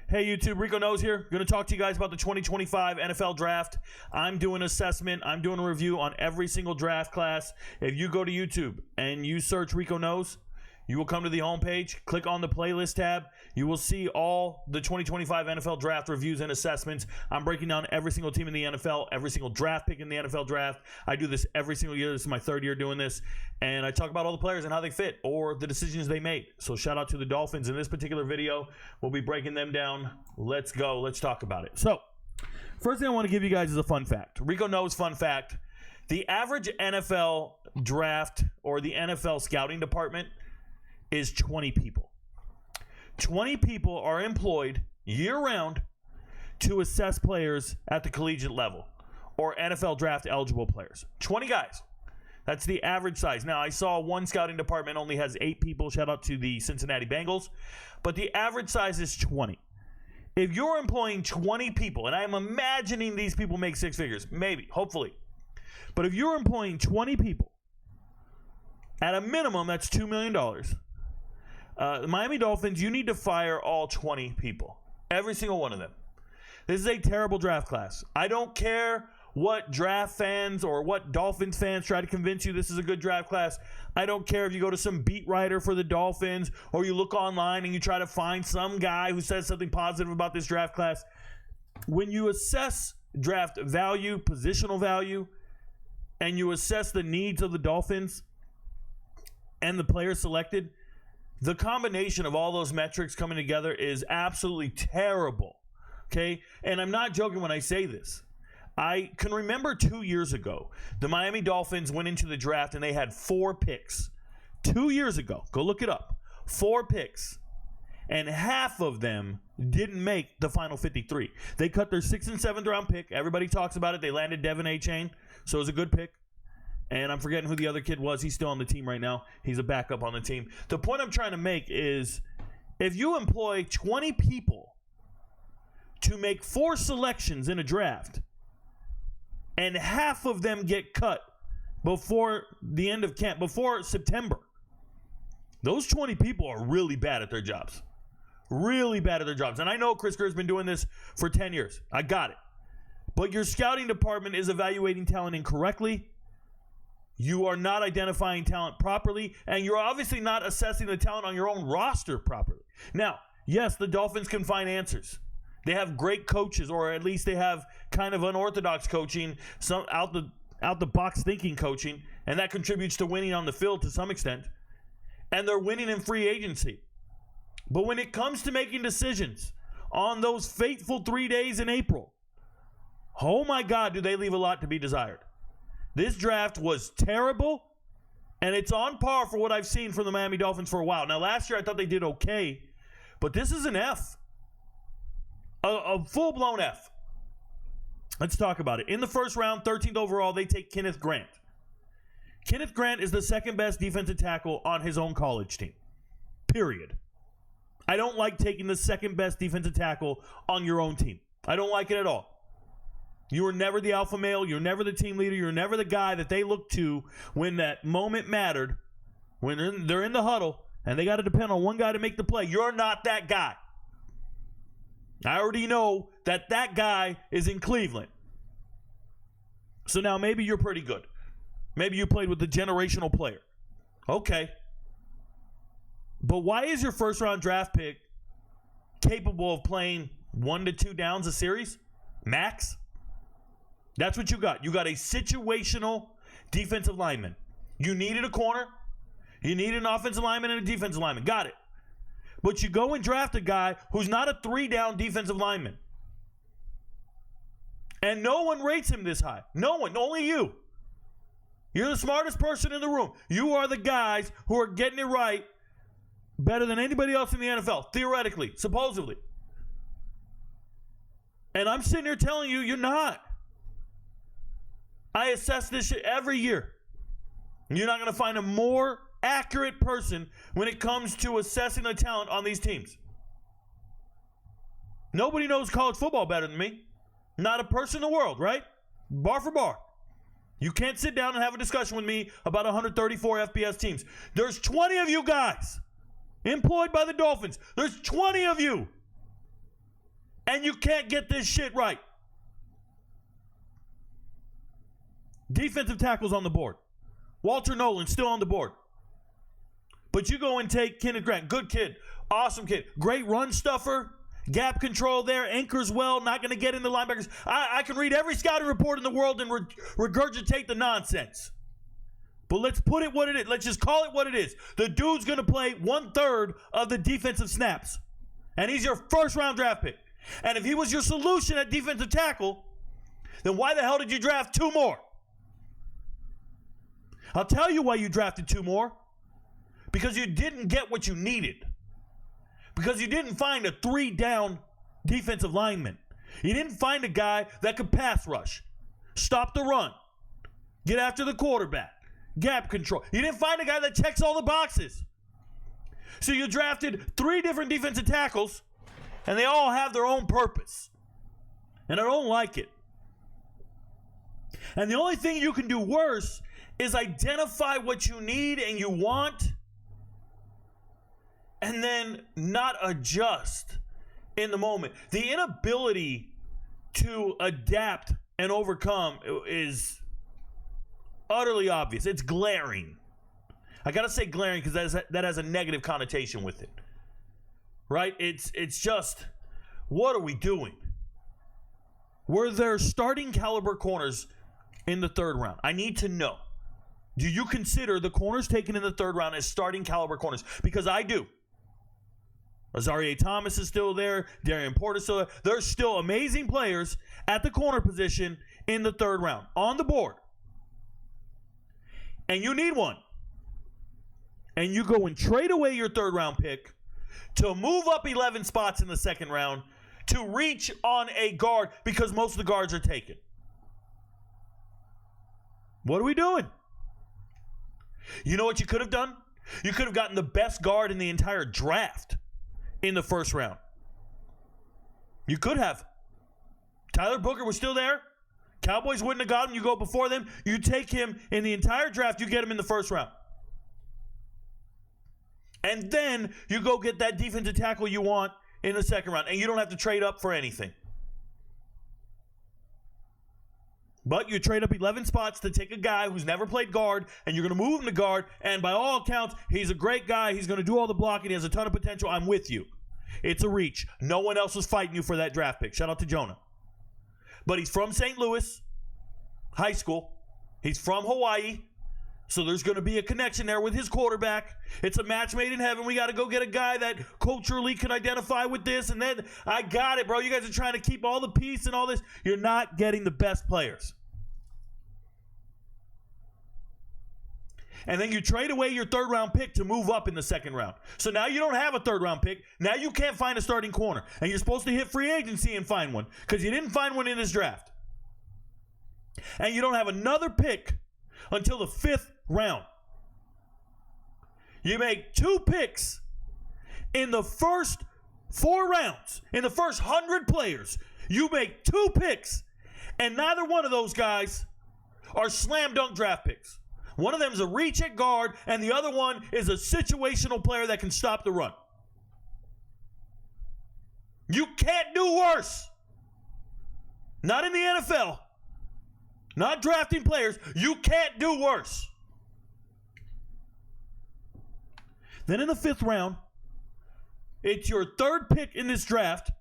Hey YouTube, Rico Knows here. Going to talk to you guys about the 2025 NFL Draft. I'm doing an assessment. I'm doing a review on every single draft class. If you go to YouTube and you search Rico Knows, you will come to the homepage, click on the playlist tab. You will see all the 2025 NFL Draft reviews and assessments. I'm breaking down every single team in the NFL, every single draft pick in the NFL Draft. I do this every single year. This is my third year doing this. And I talk about all the players and how they fit or the decisions they made. So shout out to the Dolphins. In this particular video, we'll be breaking them down. Let's go. Let's talk about it. So first thing I want to give you guys is a fun fact. Rico Knows fun fact. The average NFL draft or the NFL scouting department is 20 people. 20 people are employed year-round to assess players at the collegiate level or NFL draft eligible players. 20 guys. That's the average size. Now, I saw one scouting department only has 8 people. Shout out to the Cincinnati Bengals. But the average size is 20. If you're employing 20 people, and I'm imagining these people make 6 figures, maybe, hopefully. But if you're employing 20 people, at a minimum, that's $2 million. The Miami Dolphins, you need to fire all 20 people. Every single one of them. This is a terrible draft class. I don't care what draft fans or what Dolphins fans try to convince you this is a good draft class. I don't care if you go to some beat writer for the Dolphins or you look online and you try to find some guy who says something positive about this draft class. When you assess draft value, positional value, and you assess the needs of the Dolphins and the players selected, the combination of all those metrics coming together is absolutely terrible, okay? And I'm not joking when I say this. I can remember 2 years ago, the Miami Dolphins went into the draft and they had 4 picks. 2 years ago, go look it up, 4 picks. And half of them didn't make the final 53. They cut their 6th and 7th round pick. Everybody talks about it. They landed Devin A-Chain, so it was a good pick. And I'm forgetting who the other kid was. He's still on the team right now. He's a backup on the team. The point I'm trying to make is if you employ 20 people to make 4 selections in a draft and half of them get cut before the end of camp, before September, those 20 people are really bad at their jobs. Really bad at their jobs. And I know Chris Kerr's been doing this for 10 years. I got it. But your scouting department is evaluating talent incorrectly. You are not identifying talent properly, and you're obviously not assessing the talent on your own roster properly. Now, yes, the Dolphins can find answers. They have great coaches, or at least they have kind of unorthodox coaching, some out the box thinking coaching, and that contributes to winning on the field to some extent. And they're winning in free agency. But when it comes to making decisions on those fateful 3 days in April, oh my God, do they leave a lot to be desired. This draft was terrible, and it's on par for what I've seen from the Miami Dolphins for a while. Now, last year I thought they did okay, but this is an F. A full-blown F. Let's talk about it. In the first round, 13th overall, they take Kenneth Grant. Kenneth Grant is the second best defensive tackle on his own college team. Period. I don't like taking the second best defensive tackle on your own team. I don't like it at all. You were never the alpha male. You're never the team leader. You're never the guy that they look to when that moment mattered, when they're in the huddle and they got to depend on one guy to make the play. You're not that guy. I already know that guy is in Cleveland. So now maybe you're pretty good. Maybe you played with the generational player. Okay. But why is your first round draft pick capable of playing 1 to 2 downs a series? Max? That's what you got. You got a situational defensive lineman. You needed a corner. You needed an offensive lineman and a defensive lineman. Got it. But you go and draft a guy who's not a 3-down defensive lineman. And no one rates him this high. No one. Only you. You're the smartest person in the room. You are the guys who are getting it right better than anybody else in the NFL. Theoretically. Supposedly. And I'm sitting here telling you, you're not. I assess this shit every year. You're not going to find a more accurate person when it comes to assessing the talent on these teams. Nobody knows college football better than me. Not a person in the world, right? Bar for bar. You can't sit down and have a discussion with me about 134 FBS teams. There's 20 of you guys employed by the Dolphins. There's 20 of you. And you can't get this shit right. Defensive tackles on the board. Walter Nolan still on the board. But you go and take Kenneth Grant. Good kid. Awesome kid. Great run stuffer. Gap control there. Anchors well. Not going to get into linebackers. I can read every scouting report in the world and regurgitate the nonsense. But let's put it what it is. Let's just call it what it is. The dude's going to play 1/3 of the defensive snaps. And he's your first-round draft pick. And if he was your solution at defensive tackle, then why the hell did you draft 2 more? I'll tell you why you drafted 2 more. Because you didn't get what you needed. Because you didn't find a 3-down defensive lineman. You didn't find a guy that could pass rush, stop the run, get after the quarterback, gap control. You didn't find a guy that checks all the boxes. So you drafted 3 different defensive tackles, and they all have their own purpose. And I don't like it. And the only thing you can do worse is identify what you need and you want, and then not adjust in the moment. The inability to adapt and overcome is utterly obvious. It's glaring. I got to say glaring because that has a negative connotation with it. Right? It's just, what are we doing? Were there starting caliber corners in the 3rd round? I need to know. Do you consider the corners taken in the 3rd round as starting caliber corners? Because I do. Azareye'h Thomas is still there. Darian Porter's still there. There's still amazing players at the corner position in the 3rd round on the board. And you need one. And you go and trade away your 3rd round pick to move up 11 spots in the 2nd round to reach on a guard because most of the guards are taken. What are we doing? You know what you could have done? You could have gotten the best guard in the entire draft in the 1st round. You could have. Tyler Booker was still there. Cowboys wouldn't have got him. You go before them. You take him in the entire draft. You get him in the 1st round. And then you go get that defensive tackle you want in the 2nd round. And you don't have to trade up for anything. But you trade up 11 spots to take a guy who's never played guard, and you're going to move him to guard, and by all accounts, he's a great guy. He's going to do all the blocking. He has a ton of potential. I'm with you. It's a reach. No one else was fighting you for that draft pick. Shout out to Jonah. But he's from St. Louis High School. He's from Hawaii. So there's going to be a connection there with his quarterback. It's a match made in heaven. We got to go get a guy that culturally can identify with this. And then I got it, bro. You guys are trying to keep all the peace and all this. You're not getting the best players. And then you trade away your 3rd round pick to move up in the 2nd round. So now you don't have a 3rd round pick. Now you can't find a starting corner. And you're supposed to hit free agency and find one because you didn't find one in this draft. And you don't have another pick until the 5th round. You make 2 picks in the first 4 rounds. In the first 100 players, you make 2 picks. And neither one of those guys are slam dunk draft picks. One of them is a reach at guard, and the other one is a situational player that can stop the run. You can't do worse. Not in the NFL. Not drafting players. You can't do worse. Then in the 5th round, it's your 3rd pick in this draft,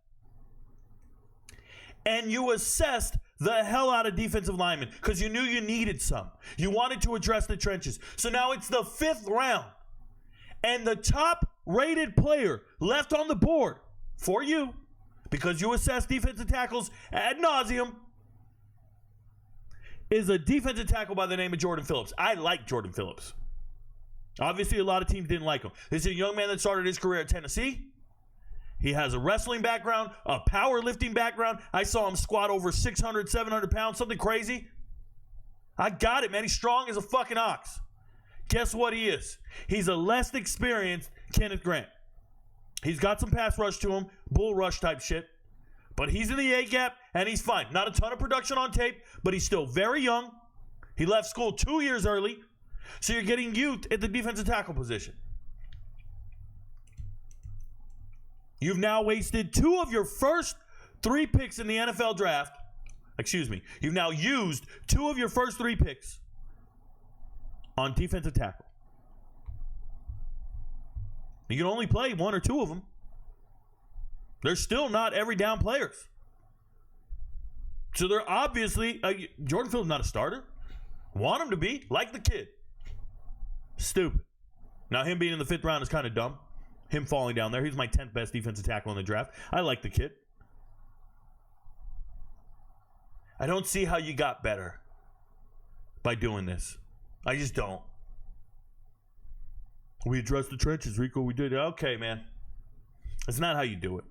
and you assessed the hell out of defensive linemen because you knew you needed some. You wanted to address the trenches. So now it's the 5th round, and the top-rated player left on the board for you, because you assess defensive tackles ad nauseum, is a defensive tackle by the name of Jordan Phillips. I like Jordan Phillips. Obviously, a lot of teams didn't like him. This is a young man that started his career at Tennessee. He has a wrestling background, a powerlifting background. I saw him squat over 600, 700 pounds, something crazy. I got it, man. He's strong as a fucking ox. Guess what he is? He's a less experienced Kenneth Grant. He's got some pass rush to him, bull rush type shit. But he's in the A-gap, and he's fine. Not a ton of production on tape, but he's still very young. He left school 2 years early. So you're getting youth at the defensive tackle position. You've now wasted 2 of your first 3 picks in the NFL draft. Excuse me. You've now used 2 of your first 3 picks on defensive tackle. You can only play 1 or 2 of them. They're still not every down players. So they're obviously, Jordan Phillips not a starter. Want him to be, like the kid. Stupid. Now him being in the 5th round is kind of dumb. Him falling down there. He's my 10th best defensive tackle in the draft. I like the kid. I don't see how you got better by doing this. I just don't. We addressed the trenches, Rico. We did it. Okay, man. It's not how you do it.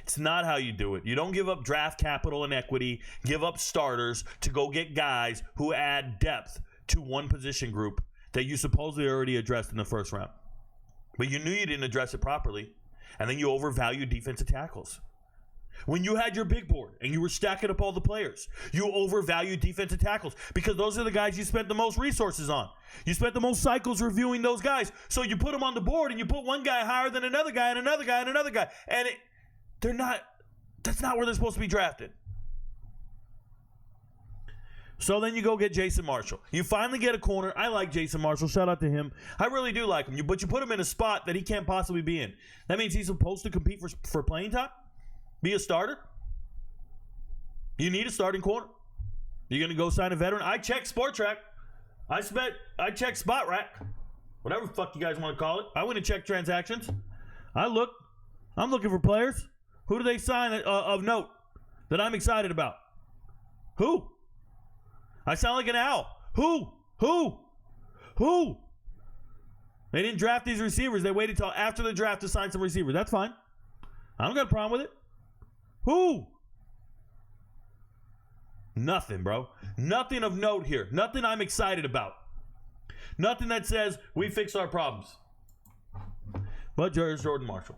It's not how you do it. You don't give up draft capital and equity, give up starters to go get guys who add depth to one position group that you supposedly already addressed in the 1st round. But you knew you didn't address it properly, and then you overvalued defensive tackles. When you had your big board and you were stacking up all the players, you overvalued defensive tackles because those are the guys you spent the most resources on. You spent the most cycles reviewing those guys. So you put them on the board and you put one guy higher than another guy and another guy and another guy. And that's not where they're supposed to be drafted. So then you go get Jason Marshall. You finally get a corner. I like Jason Marshall. Shout out to him. I really do like him. But you put him in a spot that he can't possibly be in. That means he's supposed to compete for playing time? Be a starter? You need a starting corner. You're going to go sign a veteran? I check Sport Track. I check Spot Rack. Whatever the fuck you guys want to call it. I went and check transactions. I'm looking for players. Who do they sign of note that I'm excited about? Who? I sound like an owl. Who? They didn't draft these receivers. They waited till after the draft to sign some receivers. That's fine. I don't got a problem with it. Who? Nothing, bro. Nothing of note here. Nothing I'm excited about. Nothing that says we fixed our problems. But there's Jordan Marshall.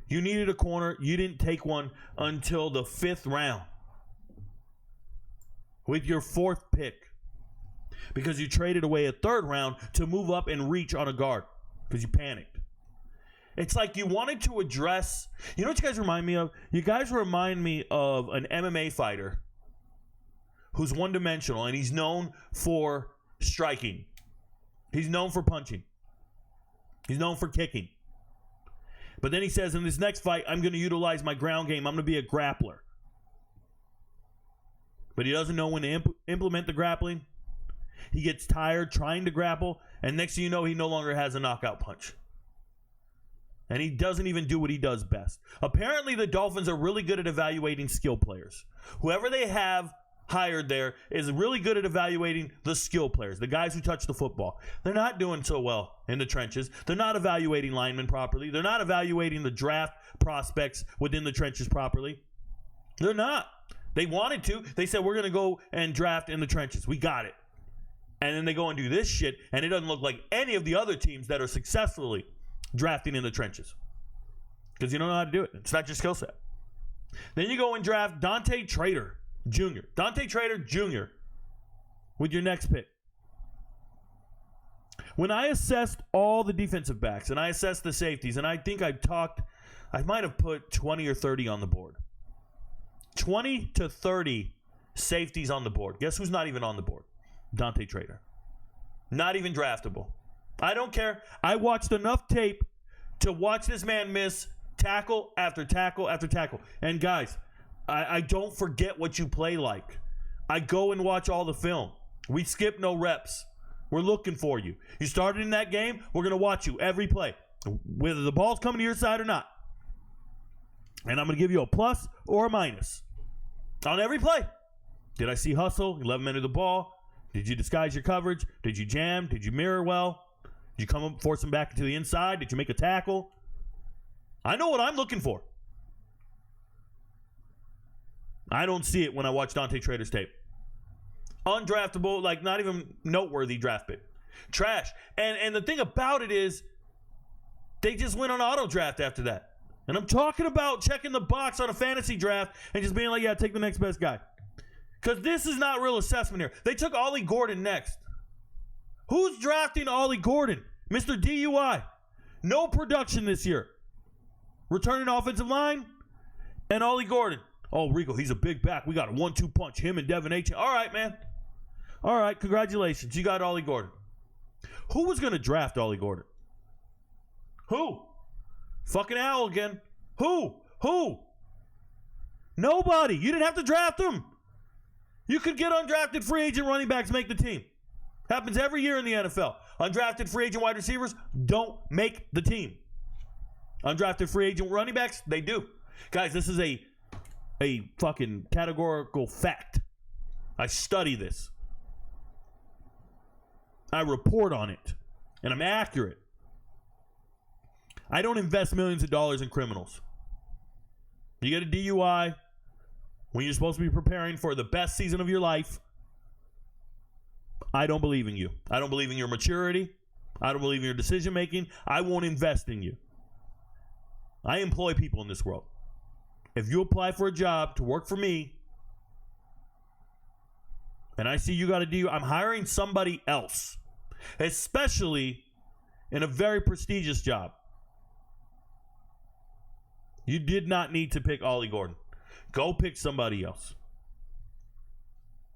You needed a corner. You didn't take one until the 5th round. With your 4th pick. Because you traded away a 3rd round to move up and reach on a guard. Because you panicked. It's like you wanted to address... You know what you guys remind me of? You guys remind me of an MMA fighter who's one-dimensional, and he's known for striking. He's known for punching. He's known for kicking. But then he says, in this next fight, I'm going to utilize my ground game. I'm going to be a grappler. But he doesn't know when to implement the grappling. He gets tired trying to grapple, and next thing you know, he no longer has a knockout punch. And he doesn't even do what he does best. Apparently, the Dolphins are really good at evaluating skill players. Whoever they have hired there is really good at evaluating the skill players, the guys who touch the football. They're not doing so well in the trenches. They're not evaluating linemen properly. They're not evaluating the draft prospects within the trenches properly. They're not. They wanted to. They said, we're going to go and draft in the trenches. We got it. And then they go and do this shit, and it doesn't look like any of the other teams that are successfully drafting in the trenches. Because you don't know how to do it. It's not your skill set. Then you go and draft Dante Trader Jr. With your next pick. When I assessed all the defensive backs, and I assessed the safeties, and I think I might have put 20 or 30 on the board. 20 to 30 safeties on the board. Guess who's not even on the board? Dante Trader. Not even draftable. I don't care. I watched enough tape to watch this man miss tackle after tackle after tackle. And guys, I don't forget what you play like. I go and watch all the film. We skip no reps. We're looking for you. You started in that game, we're going to watch you every play, whether the ball's coming to your side or not. And I'm going to give you a plus or a minus on every play. Did I see hustle? 11 men of the ball. Did you disguise your coverage? Did you jam? Did you mirror well? Did you come up, force him back to the inside? Did you make a tackle? I know what I'm looking for. I don't see it when I watch Dante Trader's tape. Undraftable, like not even noteworthy draft pick. Trash. And the thing about it is, they just went on auto draft after that. And I'm talking about checking the box on a fantasy draft and just being like, yeah, take the next best guy. Because this is not real assessment here. They took Ollie Gordon next. Who's drafting Ollie Gordon? Mr. DUI. No production this year. Returning offensive line? And Ollie Gordon. Oh, Rico, he's a big back. We got a 1-2 punch. Him and Devin H. All right, man. All right, congratulations. You got Ollie Gordon. Who was going to draft Ollie Gordon? Who? Fucking Al again. Who? Nobody. You didn't have to draft him. You could get undrafted free agent running backs make the team. Happens every year in the NFL. Undrafted free agent wide receivers don't make the team. Undrafted free agent running backs, they do. Guys, this is a fucking categorical fact. I study this. I report on it. And I'm accurate. I don't invest millions of dollars in criminals. You get a DUI when you're supposed to be preparing for the best season of your life. I don't believe in you. I don't believe in your maturity. I don't believe in your decision making. I won't invest in you. I employ people in this world. If you apply for a job to work for me, and I see you got a DUI, I'm hiring somebody else, especially in a very prestigious job. You did not need to pick Ollie Gordon. Go pick somebody else.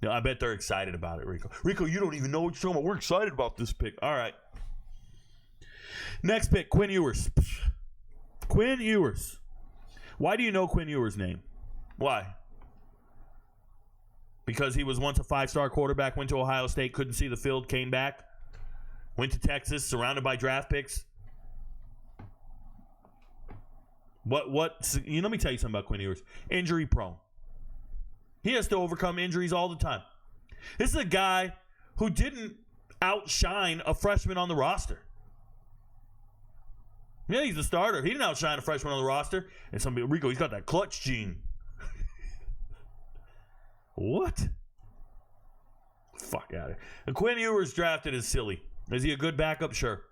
I bet they're excited about it, Rico. Rico, you don't even know what you're talking about. We're excited about this pick. All right. Next pick, Quinn Ewers. Quinn Ewers. Why do you know Quinn Ewers' name? Why? Because he was once a 5-star quarterback, went to Ohio State, couldn't see the field, came back, went to Texas, surrounded by draft picks. Let me tell you something about Quinn Ewers. Injury prone. He has to overcome injuries all the time. This is a guy who didn't outshine a freshman on the roster. Yeah, he's the starter. He didn't outshine a freshman on the roster. And some people, Rico, he's got that clutch gene. What? Fuck out of here. And Quinn Ewers drafted is silly. Is he a good backup? Sure.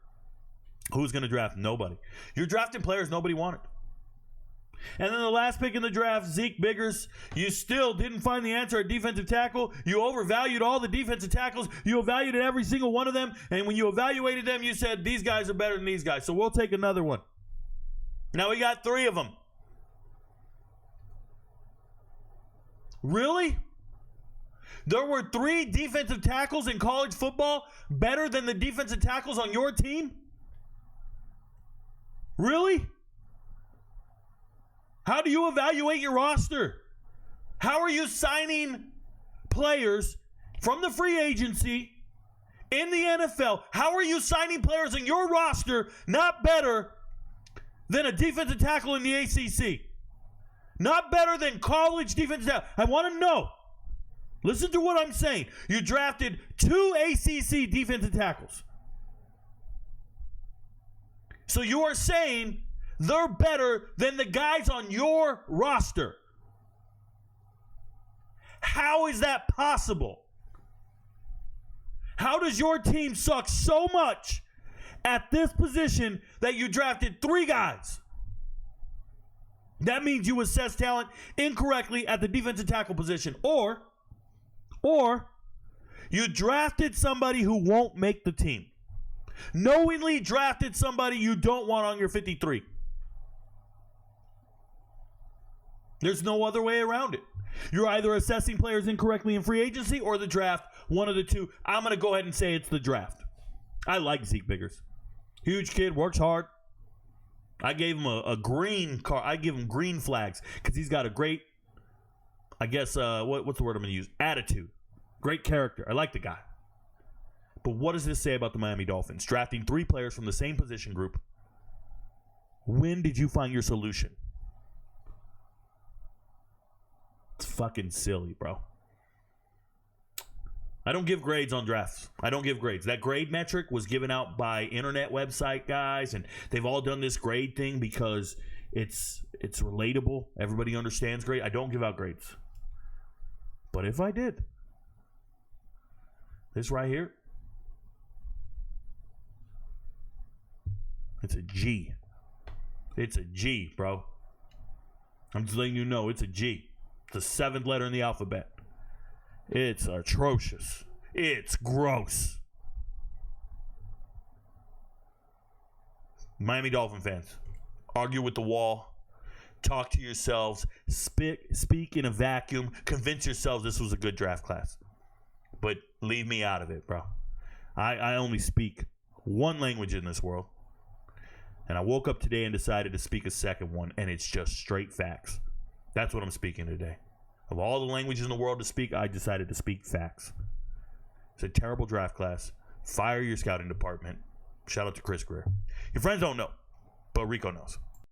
Who's going to draft? Nobody. You're drafting players nobody wanted. And then the last pick in the draft, Zeke Biggers. You still didn't find the answer at defensive tackle. You overvalued all the defensive tackles. You evaluated every single one of them. And when you evaluated them, you said, these guys are better than these guys. So we'll take another one. Now we got 3 of them. Really? There were 3 defensive tackles in college football better than the defensive tackles on your team? Really? How do you evaluate your roster? How are you signing players from the free agency in the NFL? How are you signing players in your roster not better than a defensive tackle in the ACC? Not better than college defensive tackle. I want to know. Listen to what I'm saying. You drafted 2 ACC defensive tackles. So you are saying they're better than the guys on your roster. How is that possible? How does your team suck so much at this position that you drafted 3 guys? That means you assess talent incorrectly at the defensive tackle position. Or you drafted somebody who won't make the team. Knowingly drafted somebody you don't want on your 53. There's no other way around it. You're either assessing players incorrectly in free agency or the draft, one of the two. I'm going to go ahead and say it's the draft. I like Zeke Biggers. Huge kid, works hard. I gave him a green card. I give him green flags because he's got a great, I guess, what's the word I'm going to use? Attitude. Great character. I like the guy. But what does this say about the Miami Dolphins? Drafting 3 players from the same position group. When did you find your solution? It's fucking silly, bro. I don't give grades on drafts. I don't give grades. That grade metric was given out by internet website guys, and they've all done this grade thing because it's relatable. Everybody understands grade. I don't give out grades. But if I did, this right here, it's a G. It's a G, bro. I'm just letting you know it's a G. It's the 7th letter in the alphabet. It's atrocious. It's gross. Miami Dolphin fans, argue with the wall. talk to yourselves, speak in a vacuum, convince yourselves this was a good draft class. But leave me out of it, bro. I only speak one language in this world. And I woke up today and decided to speak a second one, and it's just straight facts. That's what I'm speaking today. Of all the languages in the world to speak, I decided to speak facts. It's a terrible draft class. Fire your scouting department. Shout out to Chris Greer. Your friends don't know, but Rico knows.